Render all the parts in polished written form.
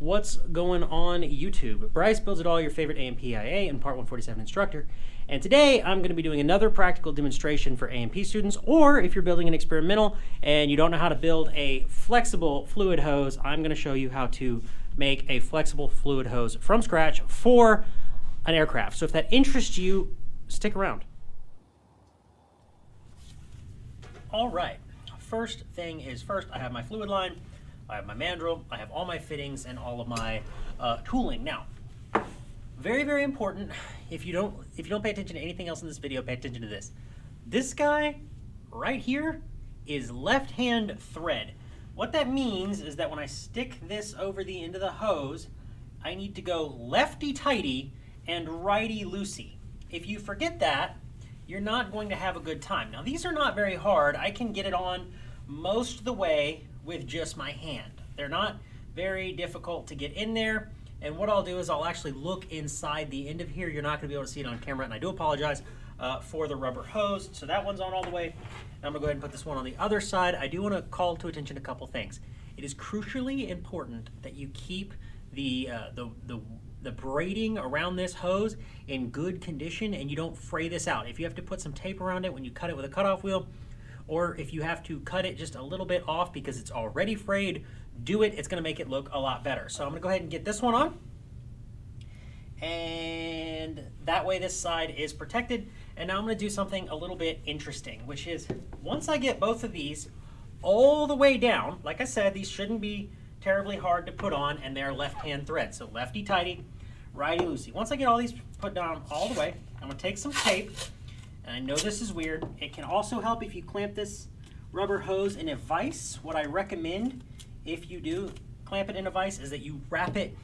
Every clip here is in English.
What's going on YouTube? Bryce builds it all, your favorite AMP/IA and Part 147 instructor. And today I'm going to be doing another practical demonstration for AMP students, or if you're building an experimental and you don't know how to build a flexible fluid hose, I'm going to show you how to make a flexible fluid hose from scratch for an aircraft. So if that interests you, stick around. All right, first thing is first, I have my fluid line. I have my mandrel, I have all my fittings and all of my tooling. Now, very, very important, if you don't pay attention to anything else in this video, pay attention to this. This guy right here is left-hand thread. What that means is that when I stick this over the end of the hose, I need to go lefty-tighty and righty-loosey. If you forget that, you're not going to have a good time. Now, these are not very hard. I can get it on most of the way with just my hand. They're not very difficult to get in there. And what I'll do is I'll actually look inside the end of here. You're not going to be able to see it on camera, and I do apologize for the rubber hose. So that one's on all the way. And I'm going to go ahead and put this one on the other side. I do want to call to attention a couple things. It is crucially important that you keep the braiding around this hose in good condition and you don't fray this out. If you have to put some tape around it when you cut it with a cutoff wheel, or if you have to cut it just a little bit off because it's already frayed, do it. It's going to make it look a lot better. So I'm going to go ahead and get this one on. And that way this side is protected. And now I'm going to do something a little bit interesting, which is once I get both of these all the way down, like I said, these shouldn't be terribly hard to put on, and they're left-hand thread. So lefty-tighty, righty-loosey. Once I get all these put down all the way, I'm going to take some tape. And I know this is weird. It can also help if you clamp this rubber hose in a vise. What I recommend if you do clamp it in a vise is that you wrap it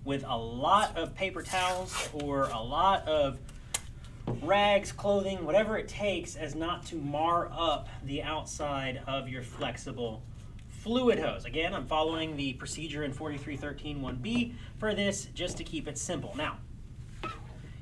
with a lot of paper towels or a lot of rags, clothing, whatever it takes, as not to mar up the outside of your flexible fluid hose. Again, I'm following the procedure in 4313-1B for this just to keep it simple. Now,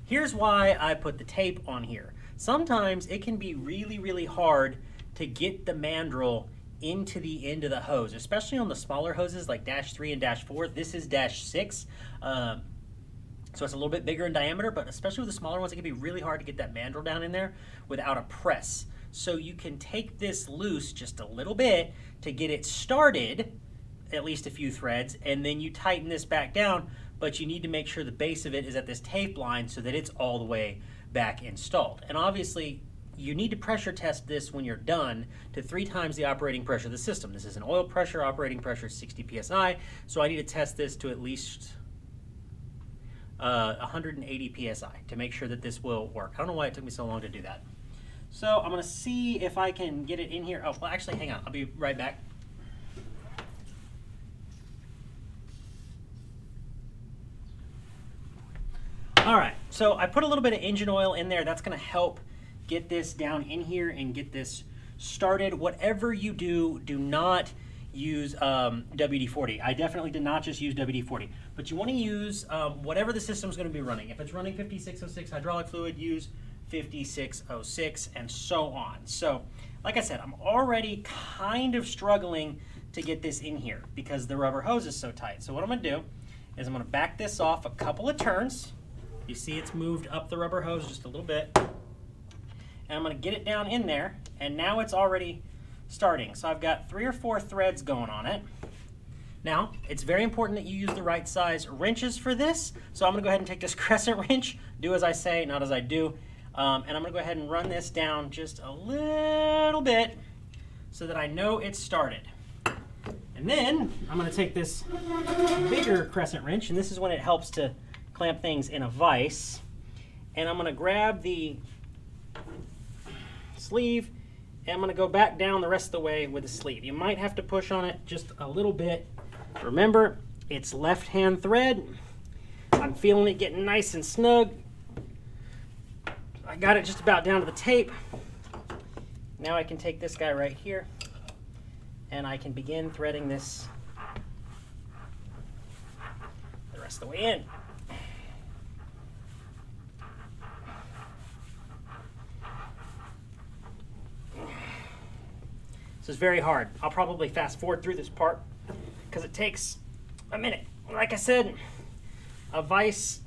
here's why I put the tape on here. Sometimes it can be really, really hard to get the mandrel into the end of the hose, especially on the smaller hoses like -3 and -4. This is -6, so it's a little bit bigger in diameter, but especially with the smaller ones, it can be really hard to get that mandrel down in there without a press. So you can take this loose just a little bit to get it started, at least a few threads, and then you tighten this back down, but you need to make sure the base of it is at this tape line so that it's all the way back installed. And obviously, you need to pressure test this when you're done to 3 times the operating pressure of the system. This is an oil pressure, operating pressure is 60 psi, so I need to test this to at least 180 psi to make sure that this will work. I don't know why it took me so long to do that. So I'm going to see if I can get it in here. Oh, well, actually, hang on. I'll be right back. All right, so I put a little bit of engine oil in there. That's going to help get this down in here and get this started. Whatever you do, do not use WD-40. I definitely did not just use WD-40, but you want to use whatever the system's going to be running. If it's running 5606 hydraulic fluid, use 5606 and so on. So, like I said, I'm already kind of struggling to get this in here because the rubber hose is so tight. So what I'm going to do is I'm going to back this off a couple of turns. You see it's moved up the rubber hose just a little bit. And I'm going to get it down in there, and now it's already starting. So I've got 3 or 4 threads going on it. Now, it's very important that you use the right size wrenches for this. So I'm going to go ahead and take this crescent wrench, do as I say, not as I do. And I'm going to go ahead and run this down just a little bit so that I know it's started. And then I'm going to take this bigger crescent wrench, and this is when it helps to clamp things in a vise, and I'm going to grab the sleeve and I'm going to go back down the rest of the way with the sleeve. You might have to push on it just a little bit. Remember, it's left-hand thread. I'm feeling it getting nice and snug. I got it just about down to the tape. Now I can take this guy right here and I can begin threading this the rest of the way in. This is very hard. I'll probably fast forward through this part because it takes a minute. like I said, a vise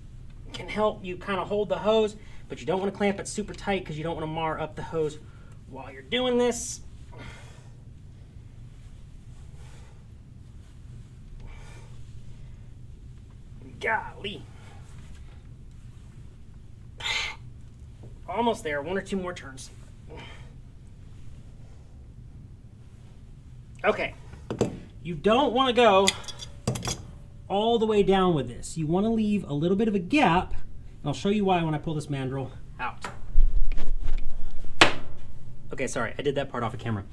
can help you kind of hold the hose, but you don't want to clamp it super tight because you don't want to mar up the hose while you're doing this. Golly. Almost there, 1 or 2 more turns. Okay, you don't want to go all the way down with this. You want to leave a little bit of a gap, and I'll show you why when I pull this mandrel out. Okay, sorry, I did that part off of camera.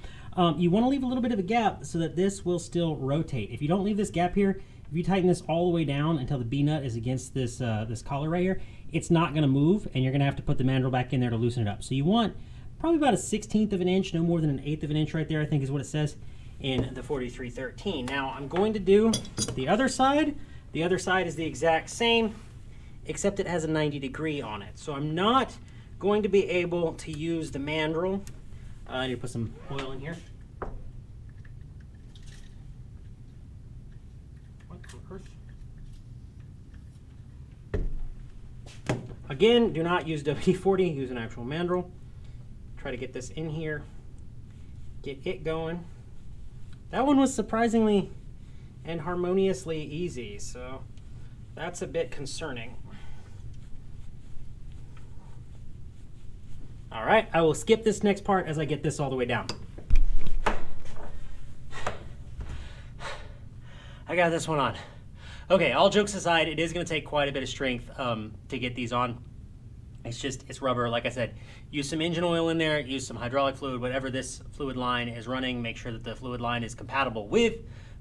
You want to leave a little bit of a gap so that this will still rotate. If you don't leave this gap here, if you tighten this all the way down until the B-nut is against this, this collar right here, it's not going to move, and you're going to have to put the mandrel back in there to loosen it up. So you want probably about a 1/16 of an inch, no more than an 1/8 of an inch right there, I think is what it says in the 4313. Now I'm going to do the other side. The other side is the exact same, except it has a 90-degree on it. So I'm not going to be able to use the mandrel. I need to put some oil in here. What on earth? Again, do not use WD-40, use an actual mandrel. Try to get this in here, get it going. That one was surprisingly and harmoniously easy, so that's a bit concerning. All right, I will skip this next part as I get this all the way down. I got this one on. Okay, all jokes aside, it is going to take quite a bit of strength to get these on. It's rubber. Like I said, use some engine oil in there, use some hydraulic fluid, whatever this fluid line is running, make sure that the fluid line is compatible with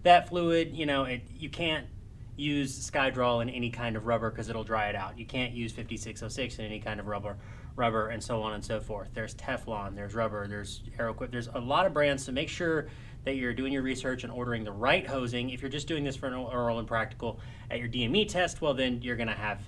that fluid. You know, you can't use Skydraw in any kind of rubber because it'll dry it out. You can't use 5606 in any kind of rubber, and so on and so forth. There's Teflon, there's rubber, there's Aeroquip, there's a lot of brands, so make sure that you're doing your research and ordering the right hosing. If you're just doing this for an oral and practical at your DME test, well then you're gonna have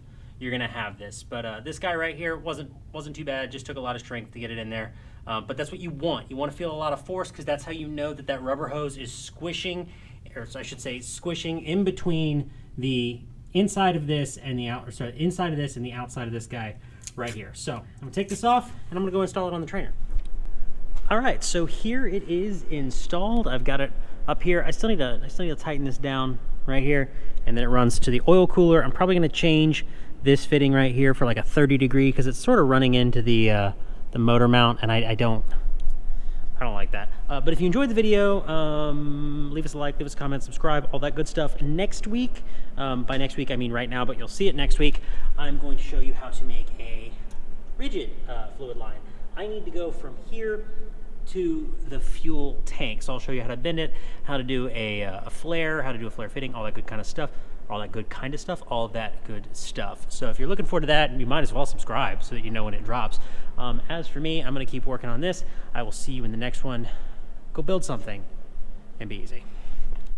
this. But this guy right here wasn't too bad, just took a lot of strength to get it in there. But that's what you want. You want to feel a lot of force because that's how you know that that rubber hose is squishing, or I should say squishing in between the inside of this and the inside of this and the outside of this guy right here. So I'm gonna take this off and I'm gonna go install it on the trainer. All right, so here it is installed. I've got it up here. I still need to tighten this down right here, and then it runs to the oil cooler. I'm probably gonna change this fitting right here for like a 30-degree because it's sort of running into the motor mount, and I don't like that. But if you enjoyed the video, leave us a like, leave us a comment, subscribe, all that good stuff. Next week, by next week I mean right now, but you'll see it next week, I'm going to show you how to make a rigid fluid line. I need to go from here to the fuel tank. So I'll show you how to bend it, how to do a flare, how to do a flare fitting, all that good kind of stuff. All that good kind of stuff, all that good stuff. So if you're looking forward to that, you might as well subscribe so that you know when it drops. As for me, I'm gonna keep working on this. I will see you in the next one. Go build something and be easy.